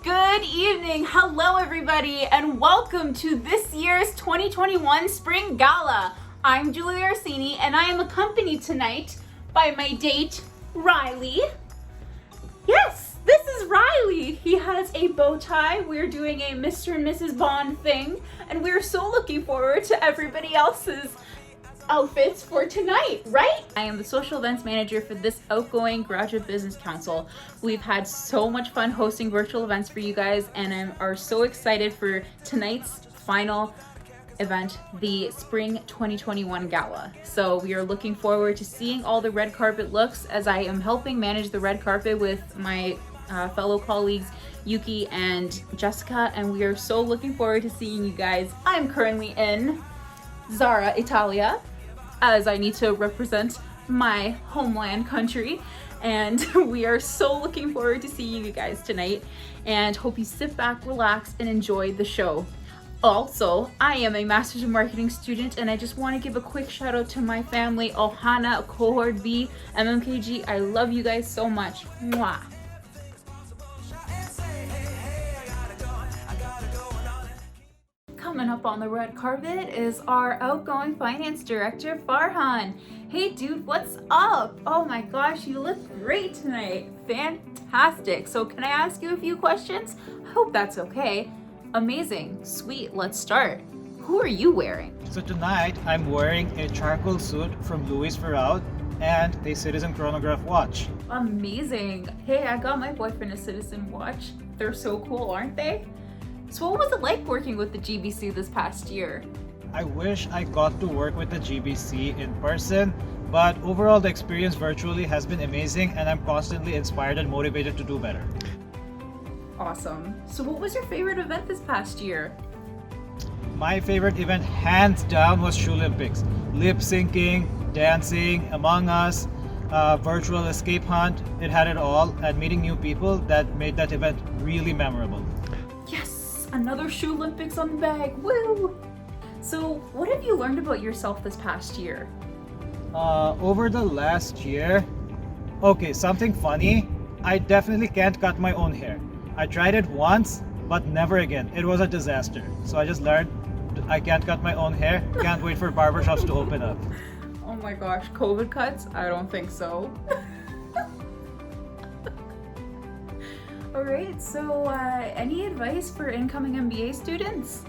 Good evening, hello everybody, and welcome to this year's 2021 Spring Gala. I'm Julie Orsini, and I am accompanied tonight by my date, Riley. Yes, this is Riley. He has a bow tie. We're doing a Mr. and Mrs. Bond thing, and we're so looking forward to everybody else's outfits for tonight, right? I am the social events manager for this outgoing graduate business council. We've had so much fun hosting virtual events for you guys, and are so excited for tonight's final event, the Spring 2021 Gala. So we are looking forward to seeing all the red carpet looks, as I am helping manage the red carpet with my fellow colleagues Yuki and Jessica, and we are so looking forward to seeing you guys. I'm currently in Zara, Italia, as I need to represent my homeland country, and we are so looking forward to seeing you guys tonight, and hope you sit back, relax, and enjoy the show. Also, I am a Master's of Marketing student, and I just want to give a quick shout out to my family, Ohana, Cohort B, MMKG. I love you guys so much. Mwah. Coming up on the red carpet is our outgoing finance director, Farhan. Hey dude, what's up? Oh my gosh, you look great tonight. Fantastic. So can I ask you a few questions? I hope that's okay. Amazing. Sweet, let's start. Who are you wearing? So tonight, I'm wearing a charcoal suit from Louis Vuitton and a Citizen chronograph watch. Amazing. Hey, I got my boyfriend a Citizen watch. They're so cool, aren't they? So what was it like working with the GBC this past year? I wish I got to work with the GBC in person, but overall the experience virtually has been amazing, and I'm constantly inspired and motivated to do better. Awesome. So what was your favorite event this past year? My favorite event, hands down, was Shoe Olympics. Lip syncing, dancing, Among Us, virtual escape hunt. It had it all, and meeting new people that made that event really memorable. Yes! Another Shoe Olympics on the bag. Woo! So what have you learned about yourself this past year? Over the last year, okay, something funny. I definitely can't cut my own hair. I tried it once, but never again. It was a disaster. So I just learned I can't cut my own hair. Can't wait for barbershops to open up. Oh my gosh, COVID cuts? I don't think so. Alright, so any advice for incoming MBA students?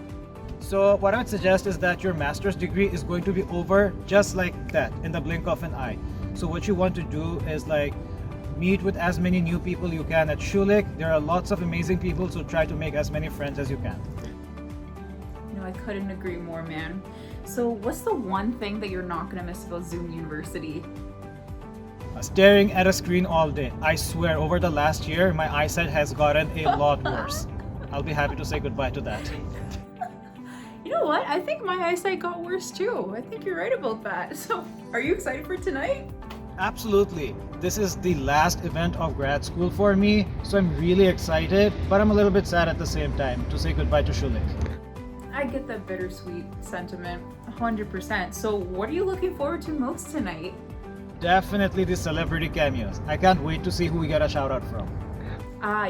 So what I would suggest is that your master's degree is going to be over just like that, in the blink of an eye. So what you want to do is meet with as many new people you can at Schulich. There are lots of amazing people, so try to make as many friends as you can. No, I couldn't agree more, man. So what's the one thing that you're not going to miss about Zoom University? Staring at a screen all day. I swear, over the last year, my eyesight has gotten a lot worse. I'll be happy to say goodbye to that. You know what? I think my eyesight got worse too. I think you're right about that. So, are you excited for tonight? Absolutely. This is the last event of grad school for me, so I'm really excited, but I'm a little bit sad at the same time to say goodbye to Schulich. I get that bittersweet sentiment, 100%. So, what are you looking forward to most tonight? Definitely the celebrity cameos. I can't wait to see who we get a shout out from.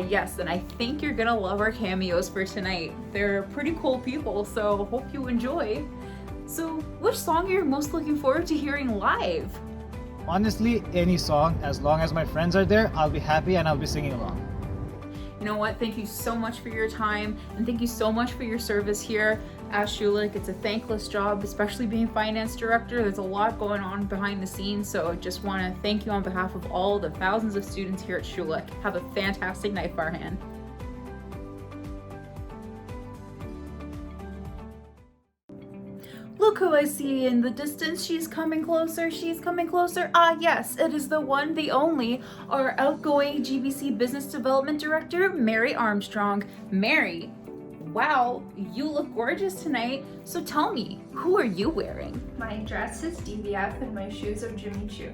Yes, and I think you're gonna love our cameos for tonight. They're pretty cool people, so hope you enjoy. So, which song are you most looking forward to hearing live? Honestly, any song, as long as my friends are there, I'll be happy and I'll be singing along. You know what? Thank you so much for your time, and thank you so much for your service here at Schulich. It's a thankless job, especially being finance director. There's a lot going on behind the scenes, so I just want to thank you on behalf of all the thousands of students here at Schulich. Have a fantastic night, Farhan. Look who I see in the distance. She's coming closer. She's coming closer. Ah, yes, it is the one, the only, our outgoing GBC Business Development Director, Mary Armstrong. Mary, wow, you look gorgeous tonight. So tell me, who are you wearing? My dress is DVF and my shoes are Jimmy Choo.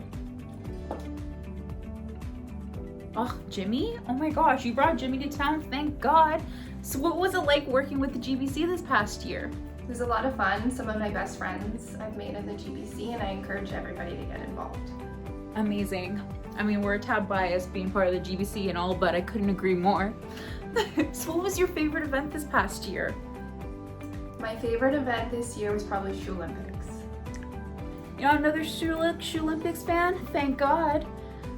Oh, Jimmy? Oh my gosh, you brought Jimmy to town, thank God. So what was it like working with the GBC this past year? It was a lot of fun. Some of my best friends I've made in the GBC, and I encourage everybody to get involved. Amazing. I mean, we're a tad biased being part of the GBC and all, but I couldn't agree more. So what was your favorite event this past year? My favorite event this year was probably Shoe Olympics. You know, another Shoe Olympics fan? Thank God.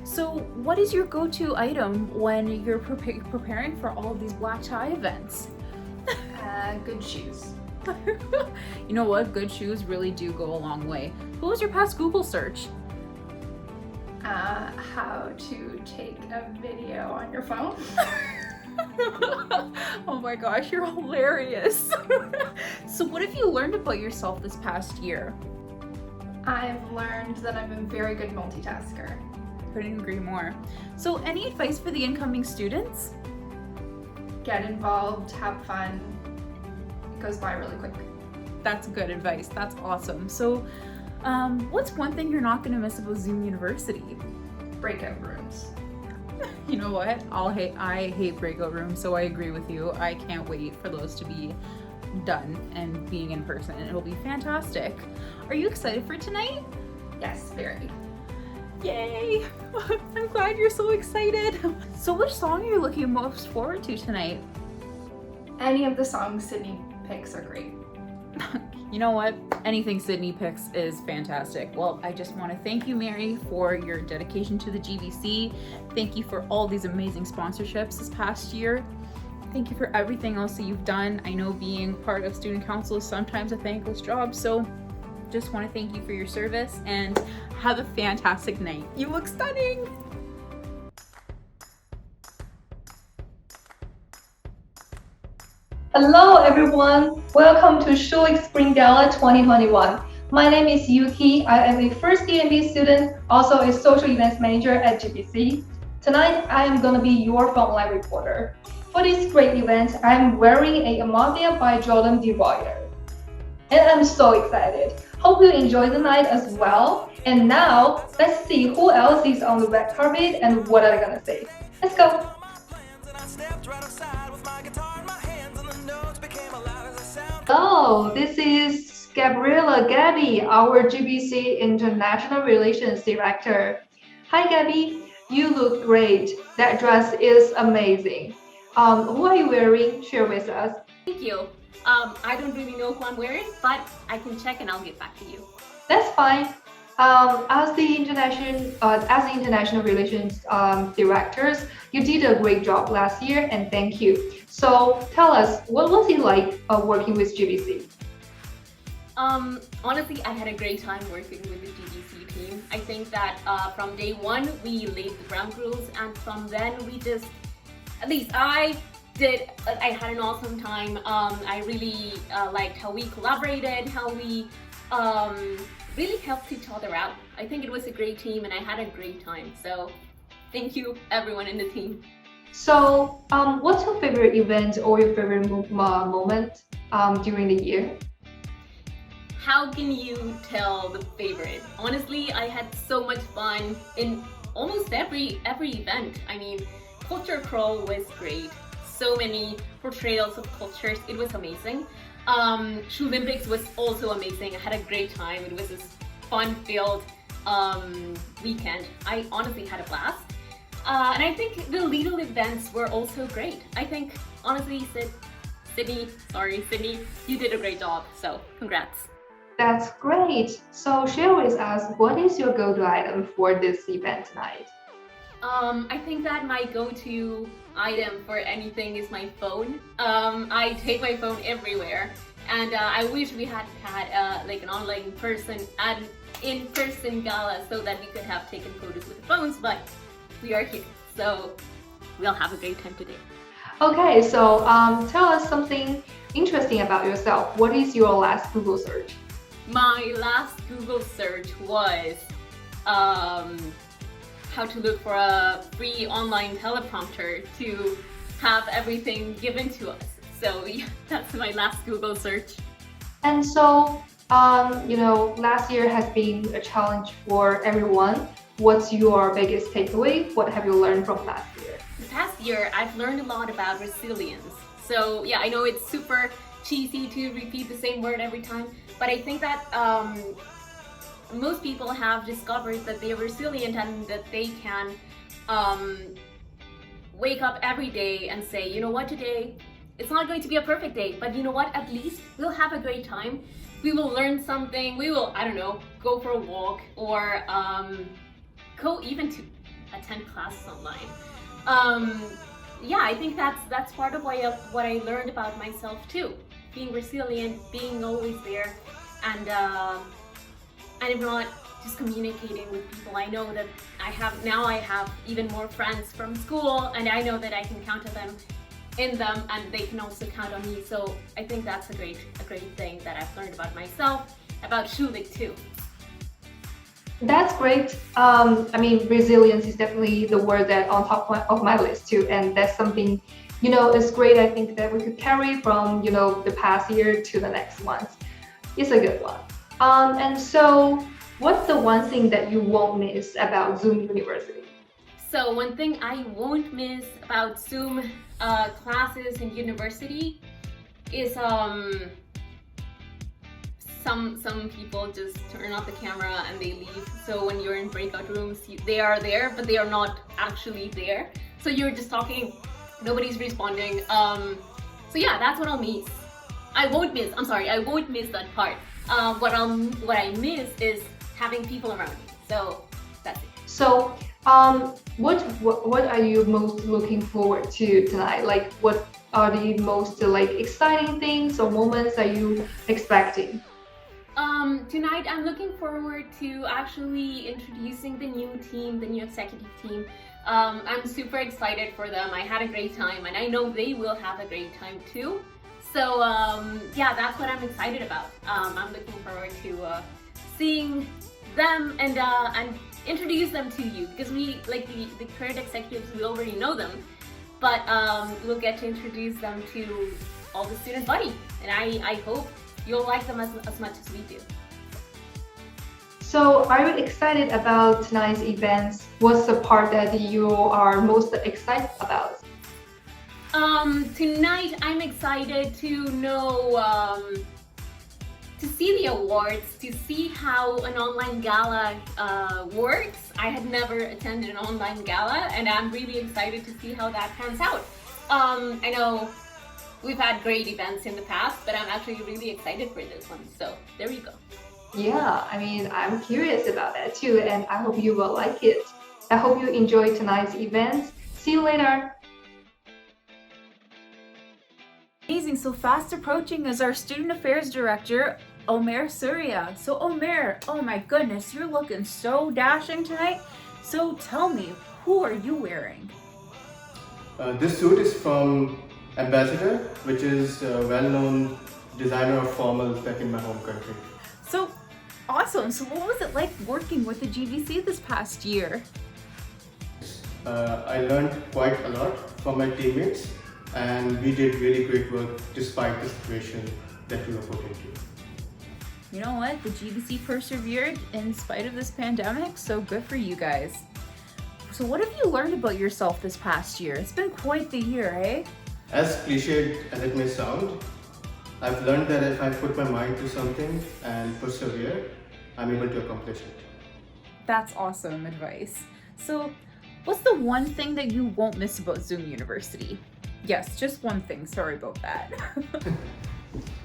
So what is your go-to item when you're preparing for all of these black tie events? Good shoes. You know what? Good shoes really do go a long way. What was your past Google search? How to take a video on your phone. Oh my gosh, you're hilarious. So what have you learned about yourself this past year? I've learned that I'm a very good multitasker. Couldn't agree more. So any advice for the incoming students? Get involved, have fun. It goes by really quick. That's good advice. That's awesome. So what's one thing you're not going to miss about Zoom University? Breakout rooms. You know what? I hate breakout rooms, so I agree with you. I can't wait for those to be done and being in person. It'll be fantastic. Are you excited for tonight? Yes, very. Yay! I'm glad you're so excited. So which song are you looking most forward to tonight? Any of the songs Sydney picks are great. You know what? Anything Sydney picks is fantastic. Well, I just want to thank you, Mary, for your dedication to the GBC. Thank you for all these amazing sponsorships this past year. Thank you for everything else that you've done. I know being part of student council is sometimes a thankless job, so just want to thank you for your service and have a fantastic night. You look stunning! Hello everyone, welcome to Spring Gala 2021. My name is Yuki. I am a first year MBA student, also a social events manager at GBC. Tonight, I am going to be your frontline reporter. For this great event, I am wearing a Amar by Jordan DeVoyer. And I'm so excited. Hope you enjoy the night as well. And now, let's see who else is on the red carpet and what are they going to say. Let's go. Oh, this is Gabi, our GBC International Relations Director. Hi Gabi, you look great. That dress is amazing. Who are you wearing? Share with us. Thank you. I don't really know who I'm wearing, but I can check and I'll get back to you. That's fine. As the international relations directors, you did a great job last year, and thank you. So tell us, what was it like working with GBC? Honestly, I had a great time working with the GBC team. I think that from day one, we laid the ground rules, and from then we just, at least I had an awesome time. I really liked how we collaborated, how we really helped each other out. I think it was a great team and I had a great time. So thank you everyone in the team. So what's your favorite event or your favorite moment during the year? How can you tell the favorite? Honestly, I had so much fun in almost every event. I mean, Culture Crawl was great. So many portrayals of cultures. It was amazing. Shoe Olympics was also amazing. I had a great time. It was a fun-filled weekend. I honestly had a blast. And I think the little events were also great. I think, honestly, Sydney, you did a great job. So, congrats. That's great. So share with us, what is your go-to item for this event tonight? I think that my go-to item for anything is my phone. I take my phone everywhere, and I wish we had like an in-person gala so that we could have taken photos with the phones, but we are here, so we'll have a great time today. Okay, so tell us something interesting about yourself. What is your last Google search? My last Google search was how to look for a free online teleprompter to have everything given to us. So yeah, that's my last Google search. And so, last year has been a challenge for everyone. What's your biggest takeaway? What have you learned from last year? This past year, I've learned a lot about resilience. So yeah, I know it's super cheesy to repeat the same word every time, but I think that most people have discovered that they are resilient and that they can wake up every day and say, you know what, today it's not going to be a perfect day, but you know what, at least we'll have a great time. We will learn something. We will, I don't know, go for a walk or go even to attend classes online. Yeah, I think that's part of what I learned about myself too. Being resilient, being always there, and if not, just communicating with people. I know that I have even more friends from school, and I know that I can count on them, and they can also count on me. So I think that's a great thing that I've learned about myself, about Schulich too. That's great. I mean, resilience is definitely the word that on top of my list too, and that's something, it's great. I think that we could carry from the past year to the next one. It's a good one. And so, what's the one thing that you won't miss about Zoom University? So one thing I won't miss about Zoom classes in university is some people just turn off the camera and they leave. So when you're in breakout rooms, they are there, but they are not actually there. So you're just talking, nobody's responding. So yeah, that's what I'll miss. I won't miss that part. What I miss is having people around me. So that's it. So what are you most looking forward to tonight? Like, what are the most exciting things or moments are you expecting? Tonight I'm looking forward to actually introducing the new team, the new executive team. I'm super excited for them. I had a great time, and I know they will have a great time too. So yeah, that's what I'm excited about. I'm looking forward to seeing them and introduce them to you, because we, like the current executives, we already know them, but we'll get to introduce them to all the student body, and I hope you'll like them as much as we do. So are you excited about tonight's events? What's the part that you are most excited about? Tonight I'm excited to know, to see the awards, to see how an online gala works. I had never attended an online gala, and I'm really excited to see how that pans out. I know we've had great events in the past, but I'm actually really excited for this one. So there you go. Yeah, I mean, I'm curious about that too, and I hope you will like it. I hope you enjoy tonight's events. See you later. Amazing. So fast approaching is our Student Affairs Director, Omar Surya. So Omar, oh my goodness, you're looking so dashing tonight. So tell me, who are you wearing? This suit is from Ambassador, which is a well-known designer of formals back in my home country. So awesome. So what was it like working with the GBC this past year? I learned quite a lot from my teammates, and we did really great work despite the situation that we were put into. You know what? The GBC persevered in spite of this pandemic, so good for you guys. So what have you learned about yourself this past year? It's been quite the year, eh? As cliched as it may sound, I've learned that if I put my mind to something and persevere, I'm able to accomplish it. That's awesome advice. So what's the one thing that you won't miss about Zoom University? Yes, just one thing. Sorry about that.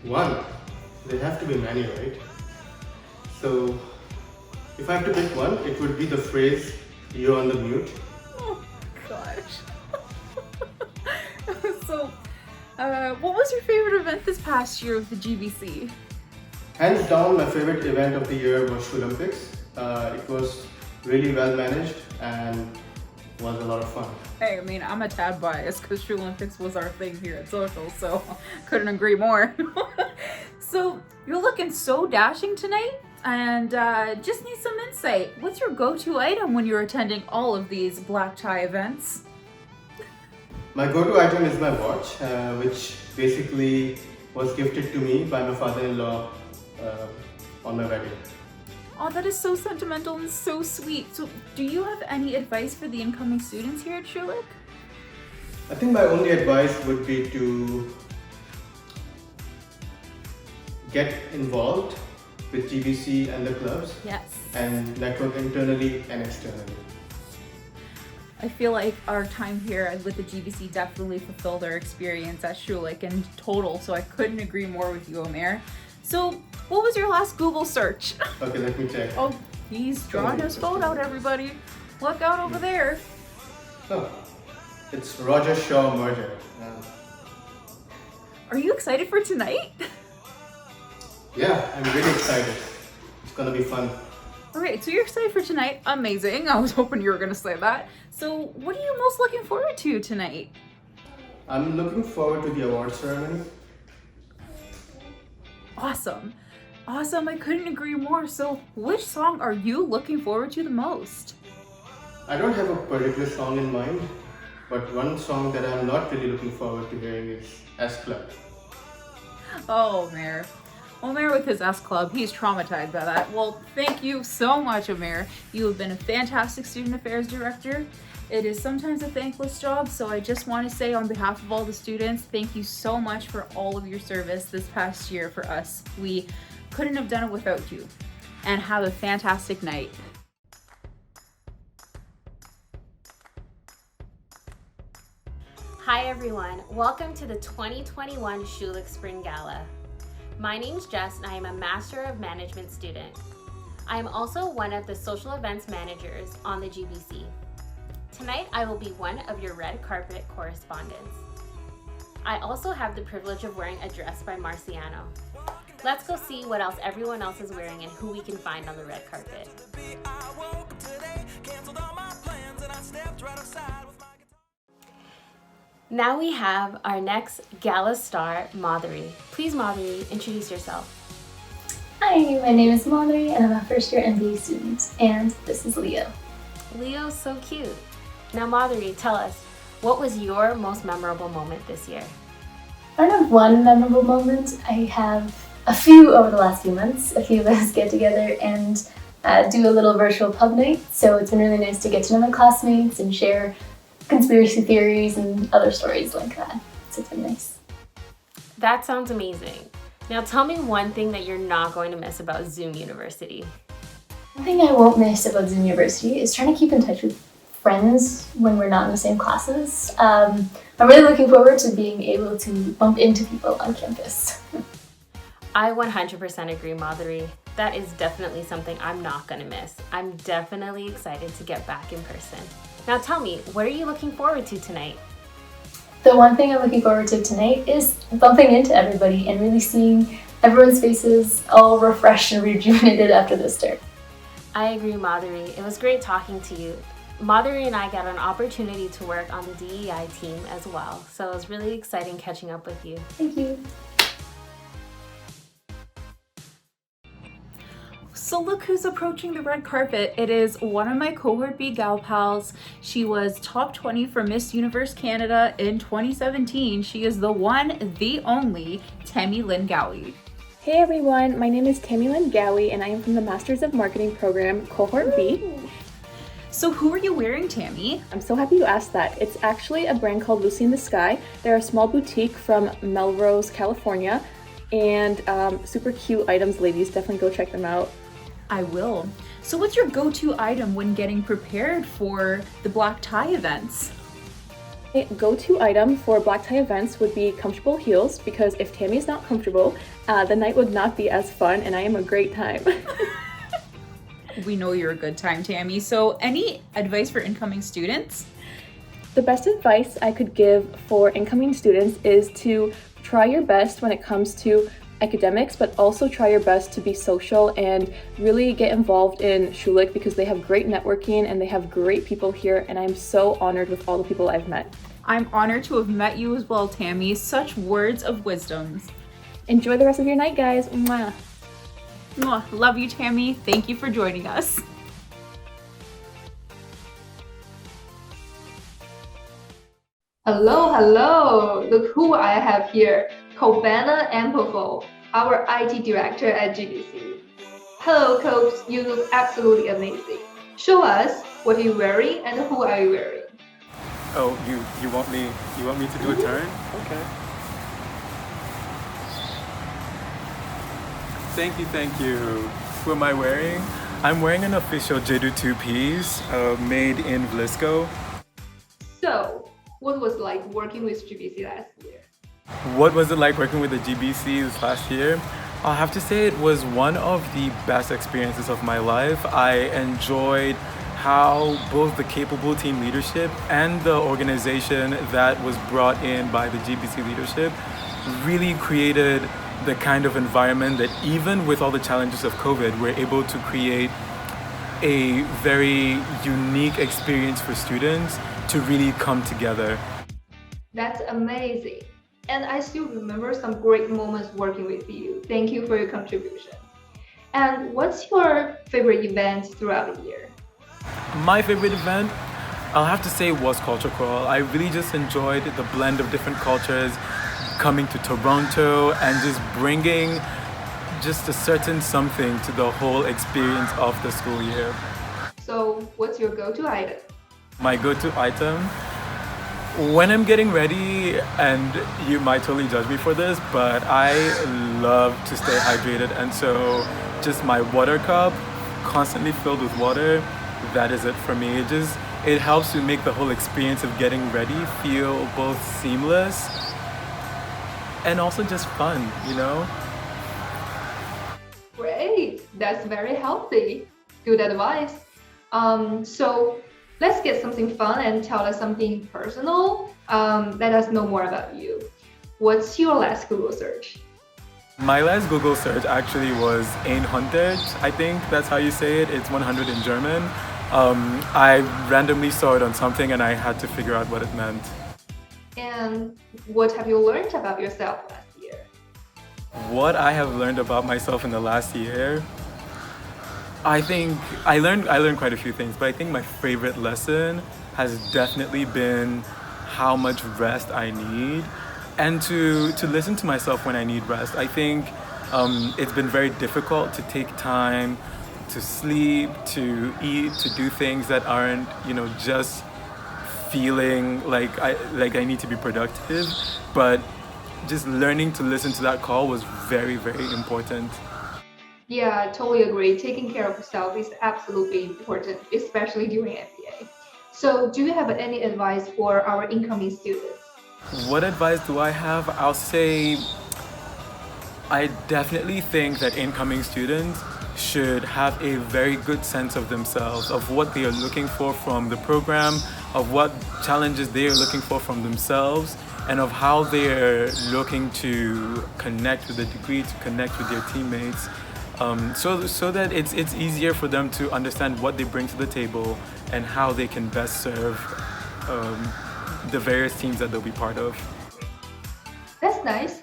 One, there have to be many, right? So if I have to pick one, it would be the phrase, "You're on the mute." Oh gosh. So, what was your favorite event this past year with the GBC? Hands down, my favorite event of the year was Olympics. It was really well managed and was a lot of fun. Hey, I mean, I'm a tad biased because True Olympics was our thing here at Social, so couldn't agree more. So, you're looking so dashing tonight, and just need some insight. What's your go-to item when you're attending all of these black tie events? My go-to item is my watch, which basically was gifted to me by my father-in-law on my wedding. Oh, that is so sentimental and so sweet. So, do you have any advice for the incoming students here at Schulich? I think my only advice would be to get involved with GBC and the clubs. Yes. And network internally and externally. I feel like our time here with the GBC definitely fulfilled our experience at Schulich in total, so I couldn't agree more with you, Omar. So, what was your last Google search? Okay, let me check. Oh, he's drawing his phone out, everybody. Look out over there. Oh, it's Roger Shaw merger. Are you excited for tonight? Yeah, I'm really excited. It's gonna be fun. Alright, so you're excited for tonight. Amazing. I was hoping you were going to say that. So, what are you most looking forward to tonight? I'm looking forward to the award ceremony. Awesome. Awesome. I couldn't agree more. So, which song are you looking forward to the most? I don't have a particular song in mind, but one song that I'm not really looking forward to hearing is S Club. Oh, Omar. Omar with his S Club, he's traumatized by that. Well, thank you so much, Omar. You have been a fantastic student affairs director. It is sometimes a thankless job, so I just want to say on behalf of all the students, thank you so much for all of your service this past year for us. We couldn't have done it without you. And have a fantastic night. Hi everyone, welcome to the 2021 Schulich Spring Gala. My name's Jess and I am a Master of Management student. I am also one of the social events managers on the GBC. Tonight I will be one of your red carpet correspondents. I also have the privilege of wearing a dress by Marciano. Let's go see what else everyone else is wearing and who we can find on the red carpet. Now we have our next gala star, Mothery. Please, Mothery, introduce yourself. Hi, my name is Mothery and I'm a first year MBA student, and this is Leo. Leo's so cute. Now, Mothery, tell us, what was your most memorable moment this year? I don't have one memorable moment. I have a few over the last few months. A few of us get together and do a little virtual pub night, so it's been really nice to get to know my classmates and share conspiracy theories and other stories like that. So it's been nice. That sounds amazing. Now tell me one thing that you're not going to miss about Zoom University. One thing I won't miss about Zoom University is trying to keep in touch with friends when we're not in the same classes. I'm really looking forward to being able to bump into people on campus. I 100% agree, Mothery. That is definitely something I'm not going to miss. I'm definitely excited to get back in person. Now tell me, what are you looking forward to tonight? The one thing I'm looking forward to tonight is bumping into everybody and really seeing everyone's faces all refreshed and rejuvenated after this term. I agree, Mothery. It was great talking to you. Mothery and I got an opportunity to work on the DEI team as well, so it was really exciting catching up with you. Thank you. So look who's approaching the red carpet. It is one of my cohort B gal pals. She was top 20 for Miss Universe Canada in 2017. She is the one, the only, Tammy Lynn Gowie. Hey everyone, my name is Tammy Lynn Gowie and I am from the Masters of Marketing program, Cohort B. So who are you wearing, Tammy? I'm so happy you asked that. It's actually a brand called Lucy in the Sky. They're a small boutique from Melrose, California, and super cute items, ladies. Definitely go check them out. I will. So what's your go-to item when getting prepared for the black tie events? A go-to item for black tie events would be comfortable heels, because if Tammy's not comfortable, the night would not be as fun, and I am a great time. We know you're a good time, Tammy. So any advice for incoming students? The best advice I could give for incoming students is to try your best when it comes to academics, but also try your best to be social and really get involved in Schulich, because they have great networking and they have great people here, and I'm so honored with all the people I've met. I'm honored to have met you as well, Tammy. Such words of wisdom. Enjoy the rest of your night, guys. Mwah. Mwah. Love you, Tammy. Thank you for joining us. Hello, hello! Look who I have here, Kobana Amplifo, our IT director at GBC. Hello, Cobes, you look absolutely amazing. Show us what you're wearing and who are you wearing. Oh, you want me to do a turn? Okay. Thank you. Who am I wearing? I'm wearing an official Jedu two-piece made in Vlisco. what was like working with GBC last year? What was it like working with the GBC this last year? I'll have to say it was one of the best experiences of my life. I enjoyed how both the capable team leadership and the organization that was brought in by the GBC leadership really created the kind of environment that even with all the challenges of COVID, we're able to create a very unique experience for students to really come together. That's amazing. And I still remember some great moments working with you. Thank you for your contribution. And what's your favorite event throughout the year? My favorite event, I'll have to say, was Culture Crawl. I really just enjoyed the blend of different cultures, coming to Toronto and just bringing just a certain something to the whole experience of the school year. So what's your go-to item? My go-to item, when I'm getting ready, and you might totally judge me for this, but I love to stay hydrated, and so just my water cup, constantly filled with water, that is it for me. It helps to make the whole experience of getting ready feel both seamless and also just fun, you know? Great, that's very healthy. Good advice. So let's get something fun and tell us something personal. Let us know more about you. What's your last Google search? My last Google search actually was 100. I think that's how you say it. It's 100 in German. I randomly saw it on something and I had to figure out what it meant. And what have you learned about yourself last year? What I have learned about myself in the last year, I think I learned quite a few things, but I think my favorite lesson has definitely been how much rest I need and to listen to myself when I need rest. I think it's been very difficult to take time to sleep, to eat, to do things that aren't, just feeling like I need to be productive, but just learning to listen to that call was very, very important. Yeah, I totally agree. Taking care of yourself is absolutely important, especially during MBA. So do you have any advice for our incoming students? What advice do I have? I'll say I definitely think that incoming students should have a very good sense of themselves, of what they are looking for from the program, of what challenges they are looking for from themselves, and of how they are looking to connect with the degree, to connect with their teammates, so that it's easier for them to understand what they bring to the table and how they can best serve the various teams that they'll be part of. That's nice.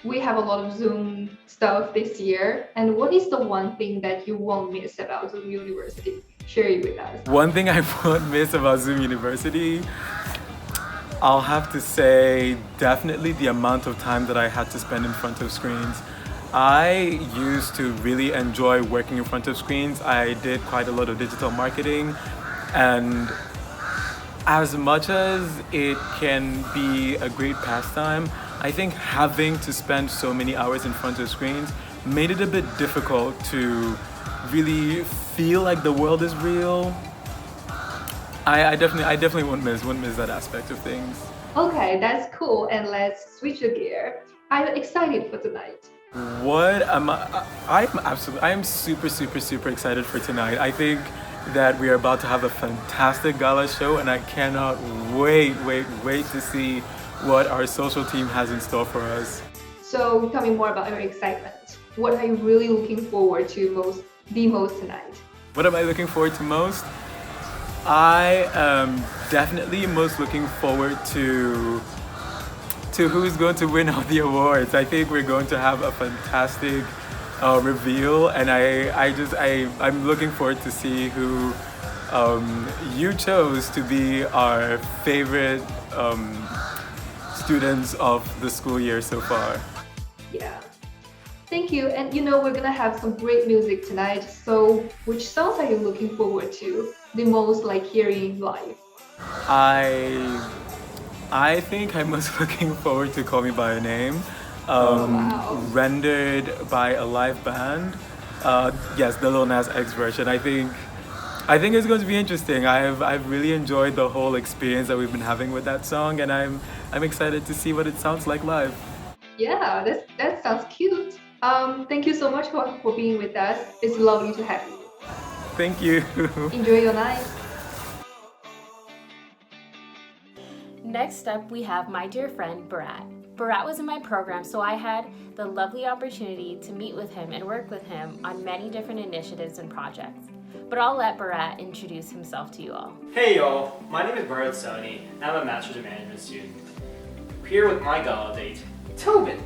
We have a lot of Zoom stuff this year. And what is the one thing that you won't miss about Zoom University? Share it with us. One thing I won't miss about Zoom University, I'll have to say definitely the amount of time that I had to spend in front of screens. I used to really enjoy working in front of screens. I did quite a lot of digital marketing, and as much as it can be a great pastime, I think having to spend so many hours in front of screens made it a bit difficult to really feel like the world is real. I definitely won't miss that aspect of things. Okay, that's cool. And let's switch the gear. I'm excited for tonight. What am I am super excited for tonight. I think that we are about to have a fantastic gala show, and I cannot wait to see what our social team has in store for us. So tell me more about your excitement. What are you really looking forward to the most tonight? What am I looking forward to most? I am definitely most looking forward to who's going to win all the awards. I think we're going to have a fantastic reveal, and I'm looking forward to see who you chose to be our favorite students of the school year so far. Yeah. Thank you. And we're gonna have some great music tonight. So which songs are you looking forward to the most, like hearing live? I think I'm most looking forward to Call Me By Your Name, Wow. rendered by a live band. Yes, the Lil Nas X version. I think I think it's going to be interesting. I've really enjoyed the whole experience that we've been having with that song, and I'm excited to see what it sounds like live. Yeah, that sounds cute. Thank you so much for being with us. It's lovely to have you. Thank you. Enjoy your night. Next up, we have my dear friend Barrett. Barrett was in my program, so I had the lovely opportunity to meet with him and work with him on many different initiatives and projects. But I'll let Barrett introduce himself to you all. Hey y'all, my name is Barrett Sony, and I'm a Master's of Management student. I'm here with my gala date, Tobin.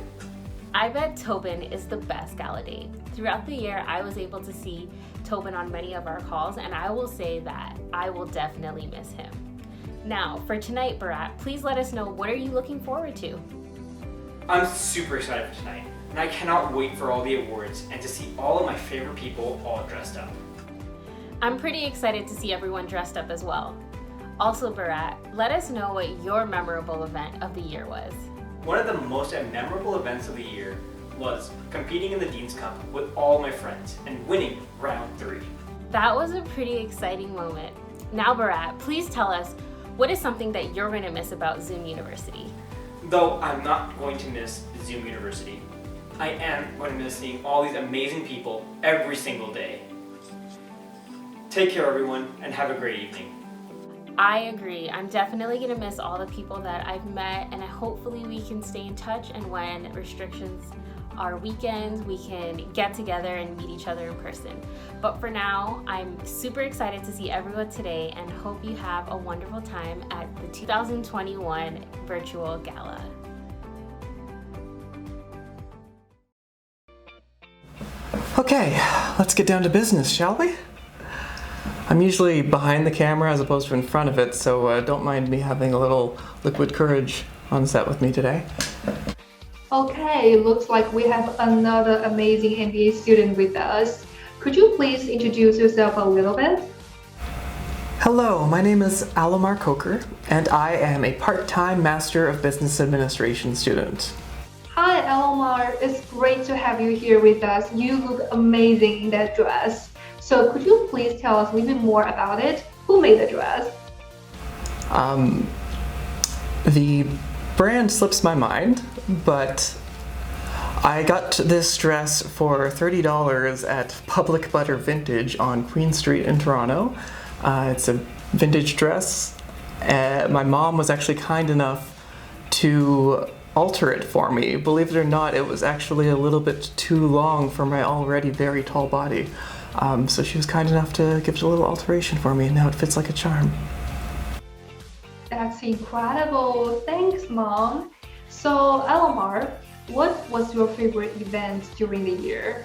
I bet Tobin is the best gala date. Throughout the year, I was able to see Tobin on many of our calls, and I will say that I will definitely miss him. Now, for tonight, Barrett, please let us know, what are you looking forward to? I'm super excited for tonight, and I cannot wait for all the awards and to see all of my favorite people all dressed up. I'm pretty excited to see everyone dressed up as well. Also, Barrett, let us know what your memorable event of the year was. One of the most memorable events of the year was competing in the Dean's Cup with all my friends and winning round 3. That was a pretty exciting moment. Now, Barrett, please tell us, what is something that you're going to miss about Zoom University? Though I'm not going to miss Zoom University, I am going to miss seeing all these amazing people every single day. Take care everyone, and have a great evening. I agree. I'm definitely going to miss all the people that I've met, and hopefully we can stay in touch, and when restrictions are weekends, we can get together and meet each other in person. But for now, I'm super excited to see everyone today and hope you have a wonderful time at the 2021 Virtual Gala. Okay, let's get down to business, shall we? I'm usually behind the camera as opposed to in front of it, so don't mind me having a little liquid courage on set with me today. Okay, looks like we have another amazing MBA student with us. Could you please introduce yourself a little bit? Hello, my name is Amar Coker, and I am a part-time Master of Business Administration student. Hi, Omar. It's great to have you here with us. You look amazing in that dress. So could you please tell us a little bit more about it? Who made the dress? The brand slips my mind, but I got this dress for $30 at Public Butter Vintage on Queen Street in Toronto. It's a vintage dress. My mom was actually kind enough to alter it for me. Believe it or not, it was actually a little bit too long for my already very tall body. So she was kind enough to give it a little alteration for me, and now it fits like a charm. That's incredible. Thanks, Mom. So, Elmar, what was your favorite event during the year?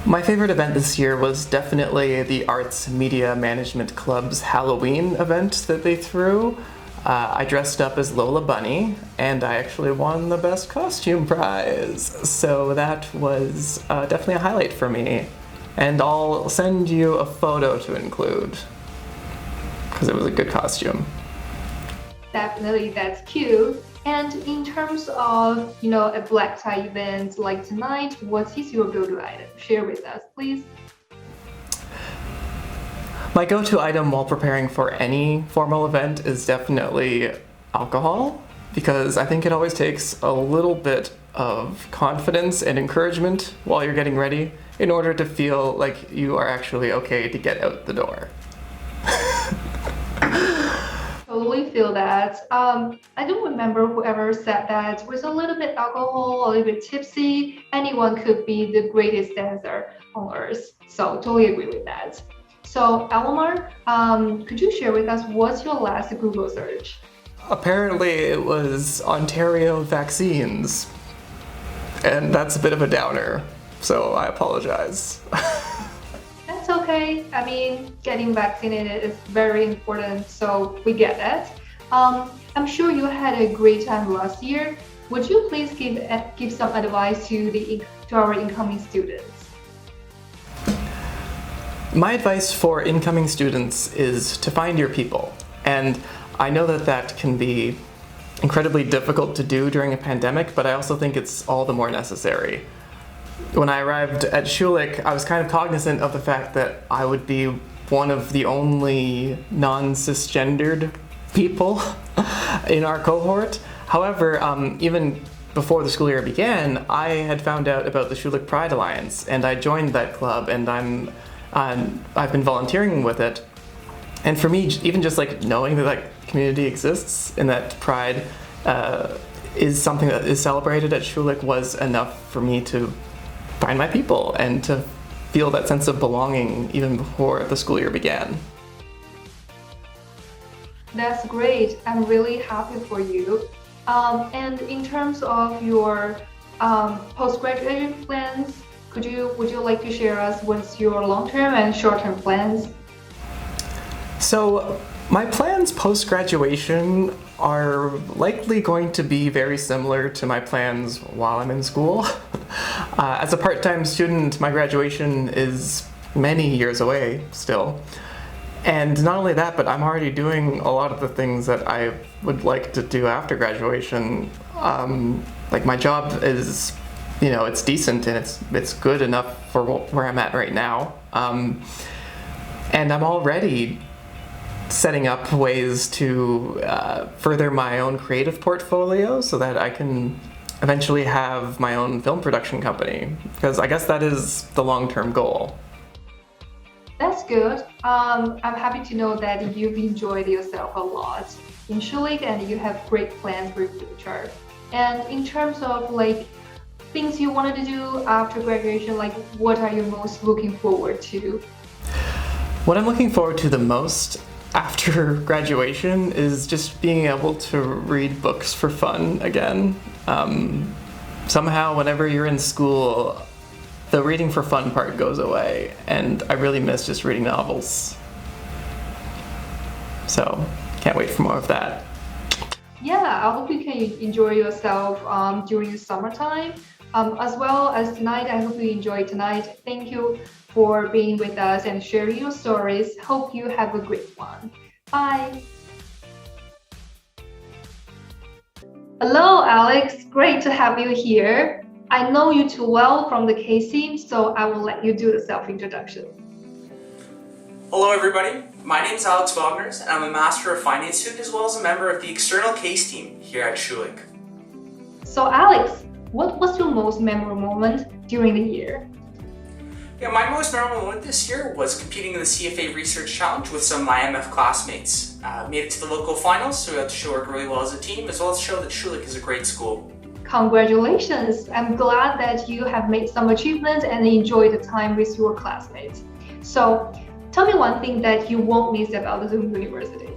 My favorite event this year was definitely the Arts Media Management Club's Halloween event that they threw. I dressed up as Lola Bunny, and I actually won the Best Costume Prize. So that was definitely a highlight for me. And I'll send you a photo to include, because it was a good costume. Definitely, that's cute. And in terms of, a black tie event like tonight, what is your go-to item? Share with us, please. My go-to item while preparing for any formal event is definitely alcohol, because I think it always takes a little bit of confidence and encouragement while you're getting ready in order to feel like you are actually okay to get out the door. Totally feel that. I don't remember whoever said that with a little bit alcohol, a little bit tipsy, anyone could be the greatest dancer on earth. So totally agree with that. So Elmar, could you share with us what's your last Google search? Apparently it was Ontario vaccines, and that's a bit of a downer, so I apologize. That's okay. I mean, getting vaccinated is very important, so we get that. I'm sure you had a great time last year. Would you please give some advice to our incoming students? My advice for incoming students is to find your people. And I know that that can be incredibly difficult to do during a pandemic, but I also think it's all the more necessary. when I arrived at Schulich, I was kind of cognizant of the fact that I would be one of the only non-cisgendered people in our cohort. However, even before the school year began, I had found out about the Schulich Pride Alliance, and I joined that club, and I've been volunteering with it. And for me, even just like knowing that that community exists and that Pride is something that is celebrated at Schulich was enough for me to find my people and to feel that sense of belonging even before the school year began. That's great. I'm really happy for you. And in terms of your postgraduate plans, would you like to share us what's your long-term and short-term plans? So my plans post-graduation are likely going to be very similar to my plans while I'm in school. As a part-time student, my graduation is many years away still. And not only that, but I'm already doing a lot of the things that I would like to do after graduation. Like my job is, it's decent and it's good enough for where I'm at right now. And I'm already setting up ways to further my own creative portfolio so that I can eventually have my own film production company, because I guess that is the long-term goal. That's good. I'm happy to know that you've enjoyed yourself a lot in Schulich and you have great plans for your future. And in terms of like things you wanted to do after graduation, like what are you most looking forward to? What I'm looking forward to the most after graduation is just being able to read books for fun again. Somehow, whenever you're in school, the reading for fun part goes away, and I really miss just reading novels. So, can't wait for more of that. Yeah, I hope you can enjoy yourself during the summertime. As well as tonight, I hope you enjoy tonight. Thank you for being with us and sharing your stories. Hope you have a great one. Bye. Hello, Alex. Great to have you here. I know you too well from the case team, so I will let you do the self-introduction. Hello, everybody. My name is Alex Wagners, and I'm a Master of Finance student as well as a member of the external case team here at Schulich. So, Alex, what was your most memorable moment during the year? Yeah, my most memorable moment this year was competing in the CFA Research Challenge with some of my MF classmates. Made it to the local finals, so we got to show work really well as a team, as well as show that Schulich is a great school. Congratulations! I'm glad that you have made some achievements and enjoyed the time with your classmates. So, tell me one thing that you won't miss about the Zoom University.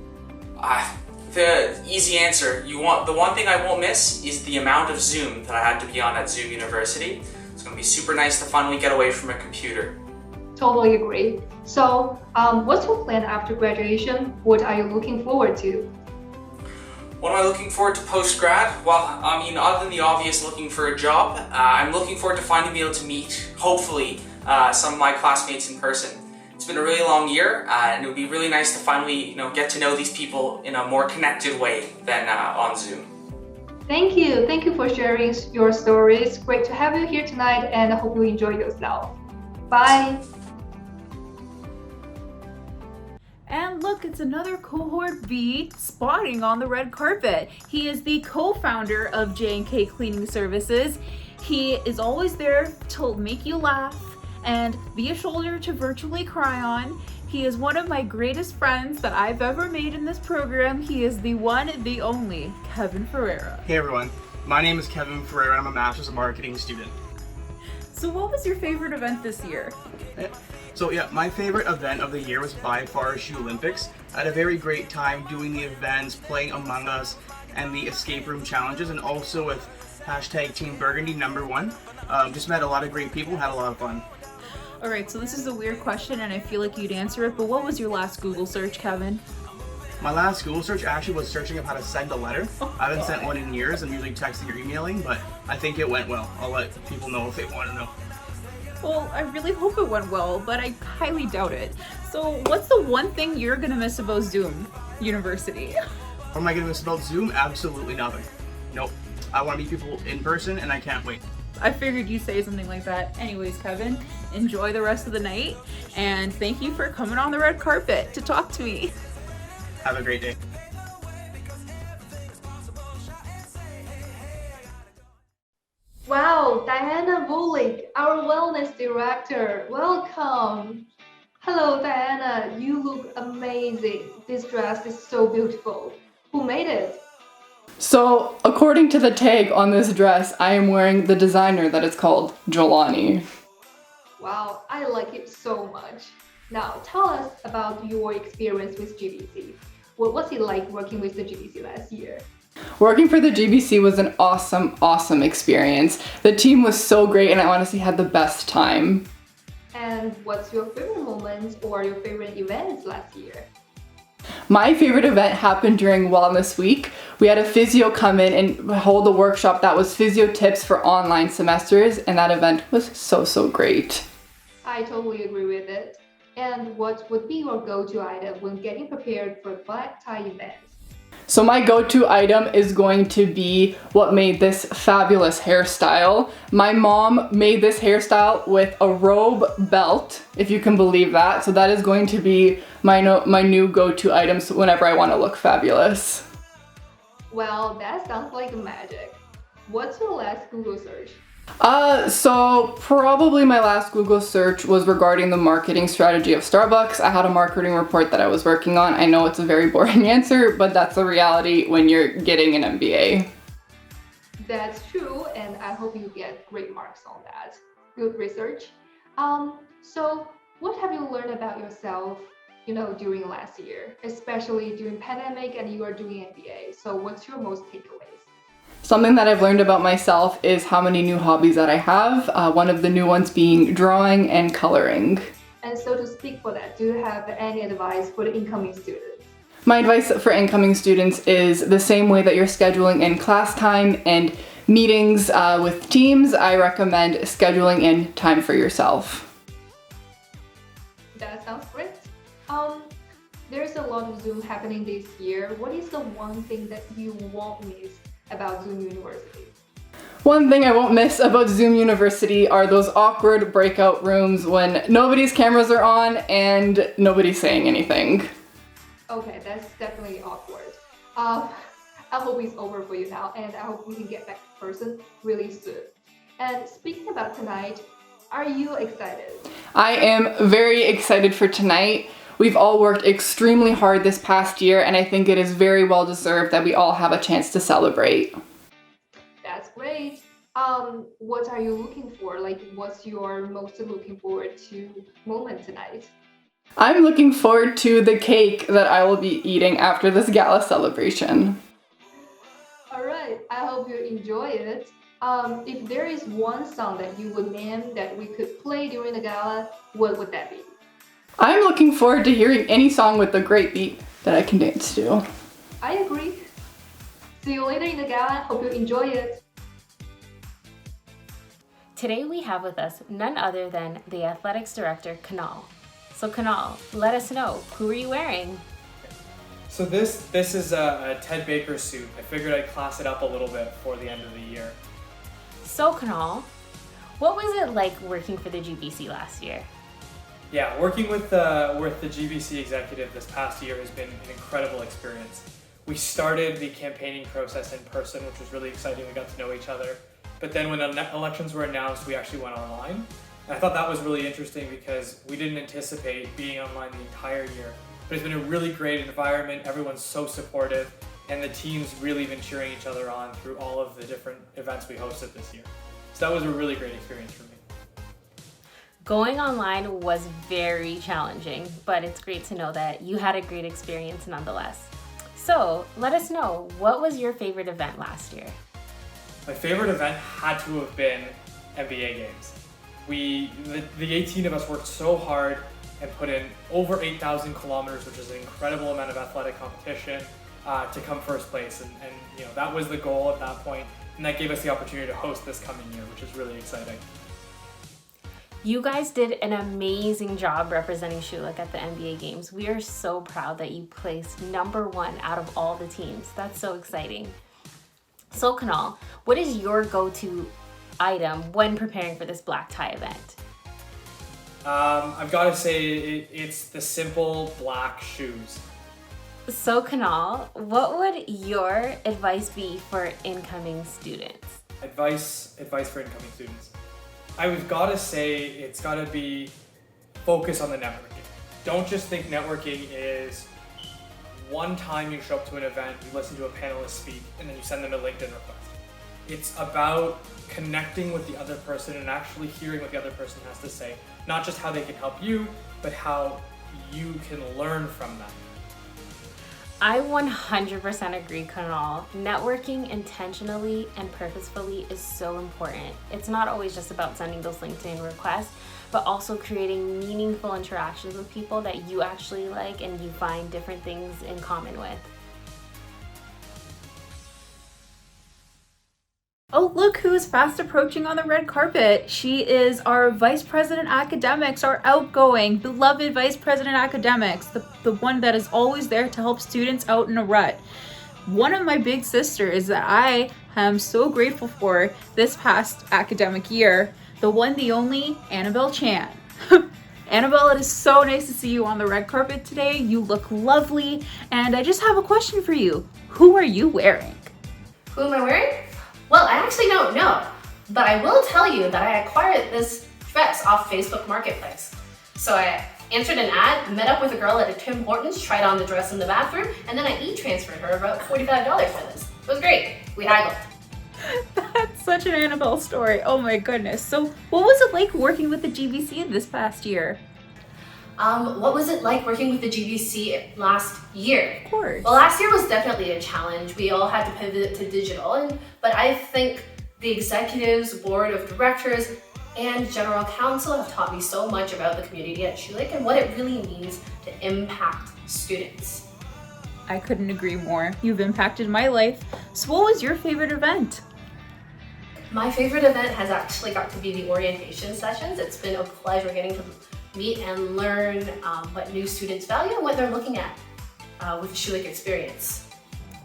The easy answer, the one thing I won't miss is the amount of Zoom that I had to be on at Zoom University. It's going to be super nice to finally get away from a computer. Totally agree. So, what's your plan after graduation? What are you looking forward to? What am I looking forward to post-grad? Well, I mean, other than the obvious looking for a job, I'm looking forward to finally being able to meet, hopefully, some of my classmates in person. It's been a really long year, and it would be really nice to finally, get to know these people in a more connected way than on Zoom. Thank you. Thank you for sharing your stories. Great to have you here tonight, and I hope you enjoy yourself. Bye. And look, it's another cohort B spotting on the red carpet. He is the co-founder of J&K Cleaning Services. He is always there to make you laugh and be a shoulder to virtually cry on. He is one of my greatest friends that I've ever made in this program. He is the one, the only, Kevin Ferreira. Hey everyone, my name is Kevin Ferreira. I'm a Master's of Marketing student. So what was your favorite event this year? So yeah, my favorite event of the year was by far Shoe Olympics. I had a very great time doing the events, playing Among Us, and the escape room challenges, and also with hashtag Team Burgundy #1. Just met a lot of great people, had a lot of fun. Alright, so this is a weird question and I feel like you'd answer it, but what was your last Google search, Kevin? My last Google search actually was searching up how to send a letter. I haven't sent one in years. I'm usually texting or emailing, but I think it went well. I'll let people know if they want to know. Well, I really hope it went well, but I highly doubt it. So what's the one thing you're gonna miss about Zoom University? What am I gonna miss about Zoom? Absolutely nothing. Nope. I want to meet people in person and I can't wait. I figured you'd say something like that. Anyways, Kevin, enjoy the rest of the night, and thank you for coming on the red carpet to talk to me. Have a great day. Wow, Diana Vulik, our wellness director. Welcome. Hello, Diana. You look amazing. This dress is so beautiful. Who made it? So, according to the tag on this dress, I am wearing the designer that is called Jolani. Wow, I like it so much. Now, tell us about your experience with GBC. What was it like working with the GBC last year? Working for the GBC was an awesome experience. The team was so great and I honestly had the best time. And what's your favorite moments or your favorite events last year? My favorite event happened during Wellness Week. We had a physio come in and hold a workshop that was physio tips for online semesters, and that event was so great. I totally agree with it. And what would be your go-to item when getting prepared for a black tie event? So my go-to item is going to be what made this fabulous hairstyle. My mom made this hairstyle with a robe belt, if you can believe that. So that is going to be my new go-to items whenever I want to look fabulous. Well, that sounds like magic. What's your last Google search? So probably my last Google search was regarding the marketing strategy of Starbucks. I had a marketing report that I was working on. I know it's a very boring answer, but that's the reality when you're getting an MBA. That's true, and I hope you get great marks on that. Good research. So what have you learned about yourself, during last year, especially during pandemic and you are doing MBA? So what's your most takeaways? Something that I've learned about myself is how many new hobbies that I have. One of the new ones being drawing and coloring. And so to speak for that, do you have any advice for the incoming students? My advice for incoming students is the same way that you're scheduling in class time and meetings with teams, I recommend scheduling in time for yourself. That sounds great. There's a lot of Zoom happening this year. What is the one thing that you won't miss about Zoom University? One thing I won't miss about Zoom University are those awkward breakout rooms when nobody's cameras are on and nobody's saying anything. Okay, that's definitely awkward. I hope it's over for you now, and I hope we can get back in person really soon. And speaking about tonight, are you excited? I am very excited for tonight. We've all worked extremely hard this past year, and I think it is very well deserved that we all have a chance to celebrate. That's great. What are you looking for? What's your most looking forward to moment tonight? I'm looking forward to the cake that I will be eating after this gala celebration. All right, I hope you enjoy it. If there is one song that you would name that we could play during the gala, what would that be? I'm looking forward to hearing any song with a great beat that I can dance to. I agree. See you later in the gala. Hope you enjoy it. Today we have with us none other than the athletics director, Canal. So Canal, let us know, who are you wearing? So this is a Ted Baker suit. I figured I'd class it up a little bit for the end of the year. So Canal, what was it like working for the GBC last year? Yeah, working with the GBC executive this past year has been an incredible experience. We started the campaigning process in person, which was really exciting. We got to know each other. But then when elections were announced, we actually went online. And I thought that was really interesting because we didn't anticipate being online the entire year. But it's been a really great environment. Everyone's so supportive, and the team's really been cheering each other on through all of the different events we hosted this year. So that was a really great experience for me. Going online was very challenging, but it's great to know that you had a great experience nonetheless. So let us know, what was your favorite event last year? My favorite event had to have been MBA games. The 18 of us worked so hard and put in over 8,000 kilometers, which is an incredible amount of athletic competition, to come first place. And that was the goal at that point, and that gave us the opportunity to host this coming year, which is really exciting. You guys did an amazing job representing Schulich at the NBA games. We are so proud that you placed #1 out of all the teams. That's so exciting. So Canal, what is your go-to item when preparing for this black tie event? I've got to say it's the simple black shoes. So Canal, what would your advice be for incoming students? Advice for incoming students. I've got to say it's got to be focus on the networking. Don't just think networking is one time you show up to an event, you listen to a panelist speak, and then you send them a LinkedIn request. It's about connecting with the other person and actually hearing what the other person has to say. Not just how they can help you, but how you can learn from them. I 100% agree, Canal. Networking intentionally and purposefully is so important. It's not always just about sending those LinkedIn requests, but also creating meaningful interactions with people that you actually like and you find different things in common with. Oh, look who's fast approaching on the red carpet. She is our Vice President Academics, our outgoing, beloved Vice President Academics, the one that is always there to help students out in a rut. One of my big sisters that I am so grateful for this past academic year, the one, the only, Annabelle Chan. Annabelle, it is so nice to see you on the red carpet today. You look lovely, and I just have a question for you. Who are you wearing? Who am I wearing? Well, I actually don't know, but I will tell you that I acquired this dress off Facebook Marketplace. So I answered an ad, met up with a girl at a Tim Hortons, tried on the dress in the bathroom, and then I e-transferred her about $45 for this. It was great. We haggled. That's such an Annabelle story. Oh my goodness. So what was it like working with the GBC this past year? What was it like working with the GBC last year? Of course. Well, last year was definitely a challenge. We all had to pivot to digital, but I think the executives, board of directors, and general counsel have taught me so much about the community at Schulich and what it really means to impact students. I couldn't agree more. You've impacted my life. So what was your favorite event? My favorite event has actually got to be the orientation sessions. It's been a pleasure getting to meet and learn what new students value and what they're looking at with the Schulich experience.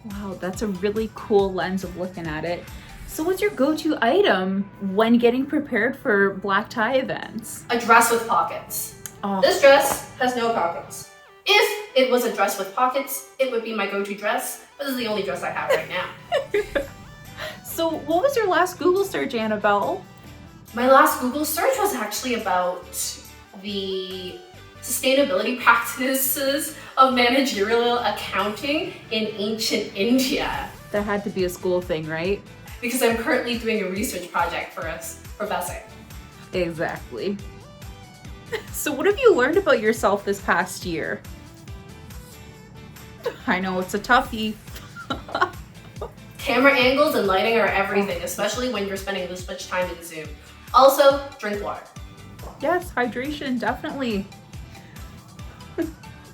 Wow, that's a really cool lens of looking at it. So what's your go-to item when getting prepared for black tie events? A dress with pockets. Oh. This dress has no pockets. If it was a dress with pockets, it would be my go-to dress, but this is the only dress I have right now. So what was your last Google search, Annabelle? My last Google search was actually about the sustainability practices of managerial accounting in ancient India. That had to be a school thing, right? Because I'm currently doing a research project for a professor. Exactly. So what have you learned about yourself this past year? I know it's a toughie. Camera angles and lighting are everything, especially when you're spending this much time in Zoom. Also, drink water. Yes, hydration, definitely.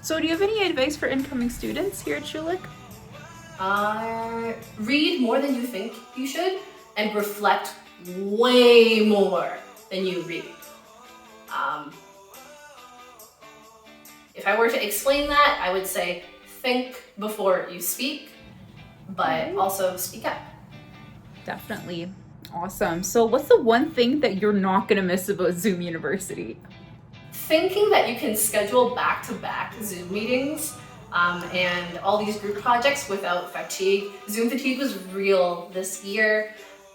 So do you have any advice for incoming students here at Schulich? Read more than you think you should and reflect way more than you read. If I were to explain that, I would say think before you speak, but also speak up. Definitely. Awesome. So what's the one thing that you're not going to miss about Zoom University? Thinking that you can schedule back-to-back Zoom meetings and all these group projects without fatigue. Zoom fatigue was real this year,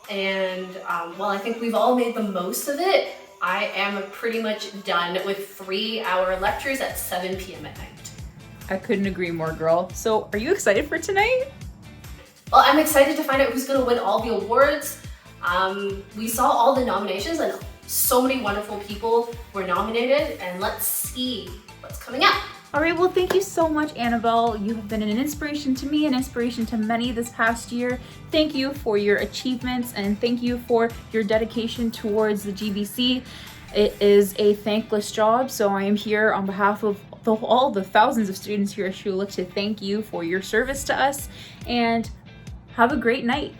and while I think we've all made the most of it, I am pretty much done with 3-hour lectures at 7 p.m. at night. I couldn't agree more, girl. So are you excited for tonight? Well, I'm excited to find out who's going to win all the awards. We saw all the nominations and so many wonderful people were nominated, and let's see what's coming up. All right, well, thank you so much, Annabelle. You have been an inspiration to me, an inspiration to many this past year. Thank you for your achievements and thank you for your dedication towards the GBC. It is a thankless job, so I am here on behalf of all the thousands of students here at Schulich to thank you for your service to us, and have a great night.